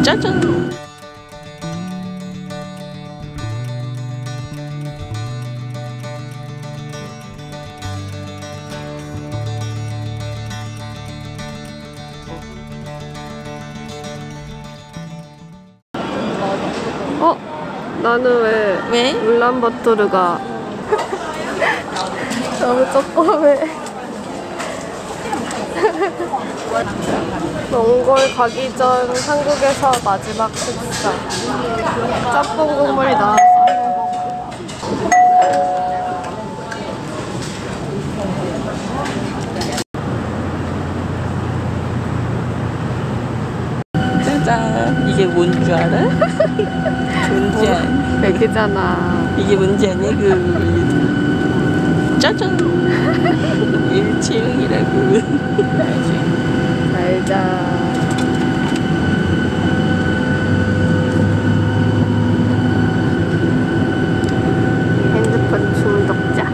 짜잔! 나는 왜? 울란바토르가 너무 조그매. 몽골 가기 전 한국에서 마지막 식사. 짬뽕 국물이 나와서. 짜잔! 이게 뭔 줄 알아? 뭔지 알아? 베개잖아. 이게 뭔지 아니? 짜잔! 일체형이라고. 알자. 핸드폰 중독자.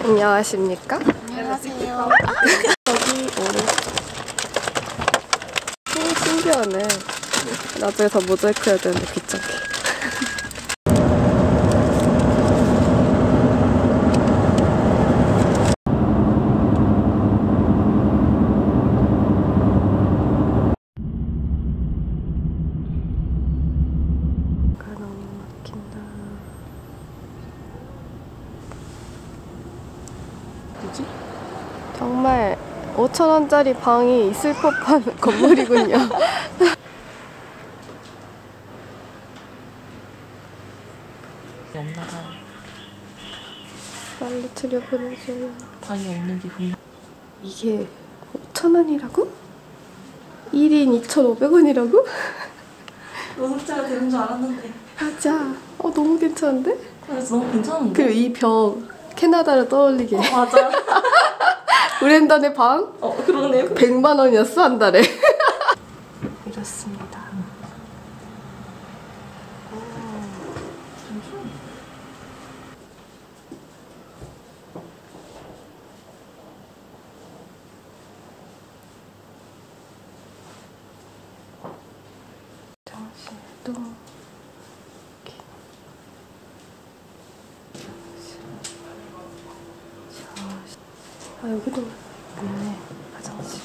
안녕하십니까? 안녕하세요. 여기 오늘 신기하네. 나중에 다 모자이크 해야 되는데 귀찮게. 너무 막힌다. 뭐지? 정말 5,000원짜리 방이 있을 법한 건물이군요. 없나봐. 빨리 들여보내줘요. 방이 없는지 분명. 이게 5,000원이라고? 1인 2,500원이라고? 노숙자가 되는 줄 알았는데. 맞아. 너무 괜찮은데? 그래서 너무 괜찮은데? 그리고 이 벽 캐나다를 떠올리게. 맞아. 브렌던의 방? 그러네요. 100만 원이었어, 한 달에. 이렇습니다. 화장실도 여기도 있네. 화장실.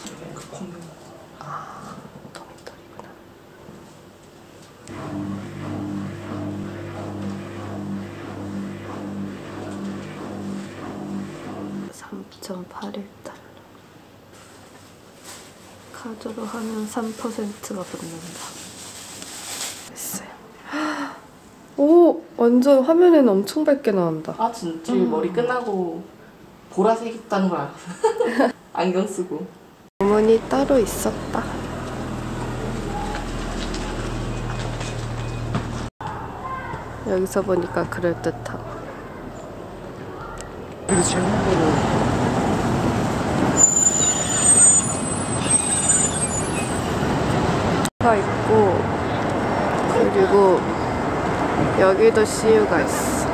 도미토리구나. 3.81달러. 카드로 하면 3%가 붙는다. 됐어요. 오! 완전 화면에는 엄청 밝게 나온다. 아 진짜? 머리 끝나고 보라색 있다는 걸 알았어. 안경 쓰고. 주문이 따로 있었다. 여기서 보니까 그럴듯함. 그렇지. 가 있고, 그리고 여기도 CU가 있어.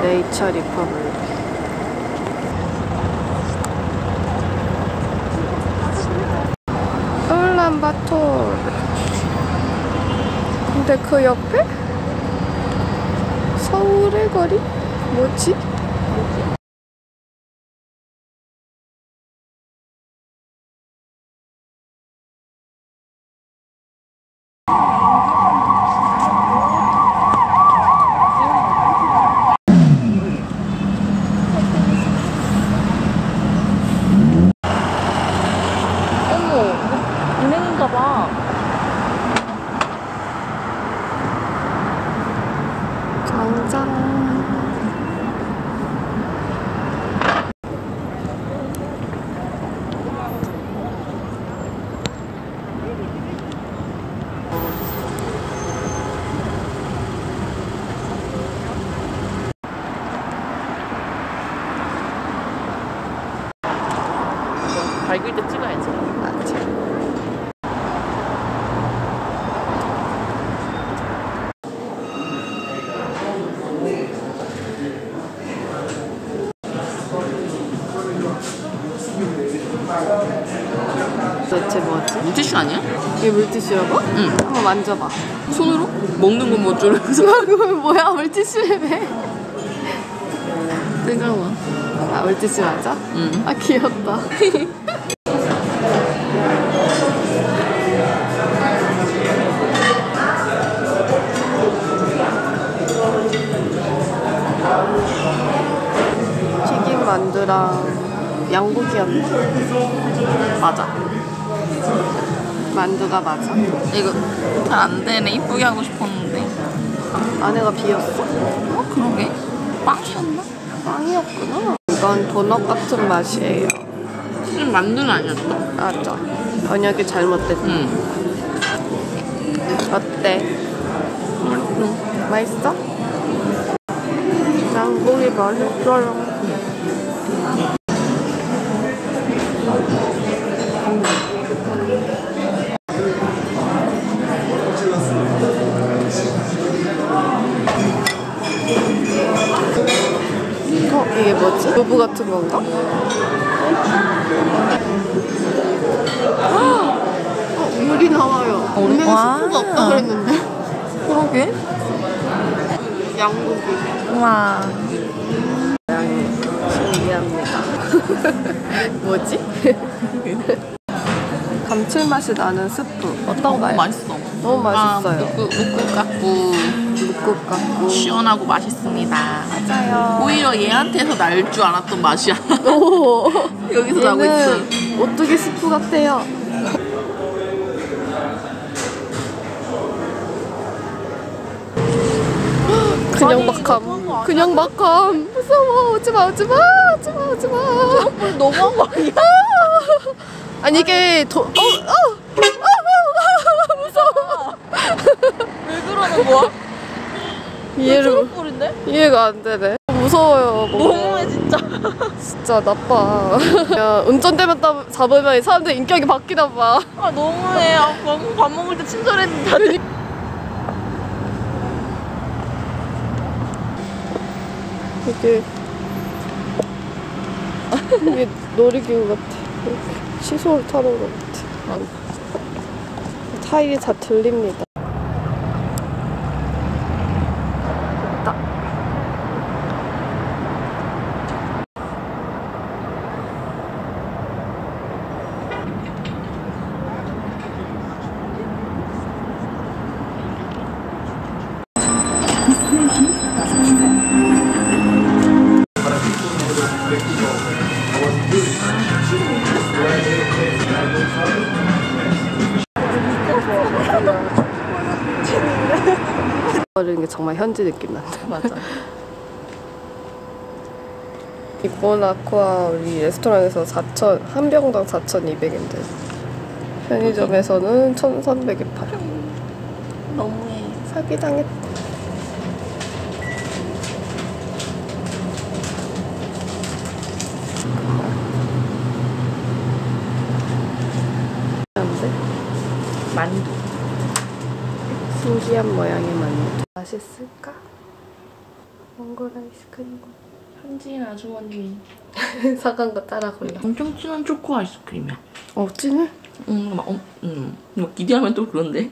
네이처 리퍼블릭. 울란바토르. 근데 그 옆에 서울의 거리? 뭐지? 은행인가 봐. 광장. 밝을 때 찍어야지. 맞지. 도대체 뭐지? 물티슈 아니야? 이게 물티슈라고? 응. 한번 만져봐. 손으로? 먹는 건 뭐 어쩌려고서. 그건 뭐야? 물티슈래. 뜨거워. 아, 물티슈 맞아? 응. 아, 귀엽다. 튀김 만두랑 양고기였나? 맞아. 만두가 맞아? 이거 잘 안 되네. 이쁘게 하고 싶었는데. 안에가 비었어? 어, 그러게. 빵이었나? 빵이었구나. 이건 도넛 같은 맛이에요. 만두는 아니었어. 맞아. 번역이 잘못됐다. 응. 어때? 맛있어? 양고기 맛있어요. 이게 뭐지? 두부 같은 건가? 물이 나와요. 분명히 와. 스프가 없다 그랬는데. 그러게. 양고기. 우와. 신기합니다. 뭐지? 감칠맛이 나는 스프. 어떤가요? 맛있어. 너무 맛있어요. 묵국 같고 묵국 같고. 시원하고 맛있습니다. 맞아요. 오히려 얘한테서 날 줄 알았던 맛이야. 오. 여기서 나고 있어. 오뚜기 스프 같아요. 그냥 막함. 그냥 막함. 무서워. 오지마, 오지마, 오지마, 오지마. 너무한 거 아니야? 아니 이게 무서워. 왜 그러는 거야? 이해가 안 되네. 무서워요. 너무해 진짜. 진짜 나빠. 야, 운전대만 잡으면 사람들 인격이 바뀌나 봐. 아 너무해. 아, 밥 먹을 때 친절했는데. 이게 놀이기구 같아. 시소를 타는 것 같아. 타일이 다 들립니다. 됐다. 이런 게 정말 현지 느낌 난다. 맞아. 이번 아쿠아 우리 레스토랑에서 4,000, 한 병당 4,200인데 편의점에서는 1,300에 팔아. 너무해. 사기당했다. 안돼? 만두. 신기한 모양의 만두. 맛있을까? 몽골 아이스크림. 현지인 아주머니. 사간 거 따라 골라. 엄청 진한 초코 아이스크림이야. 어, 찐해? 뭐 기대하면 또 그런데.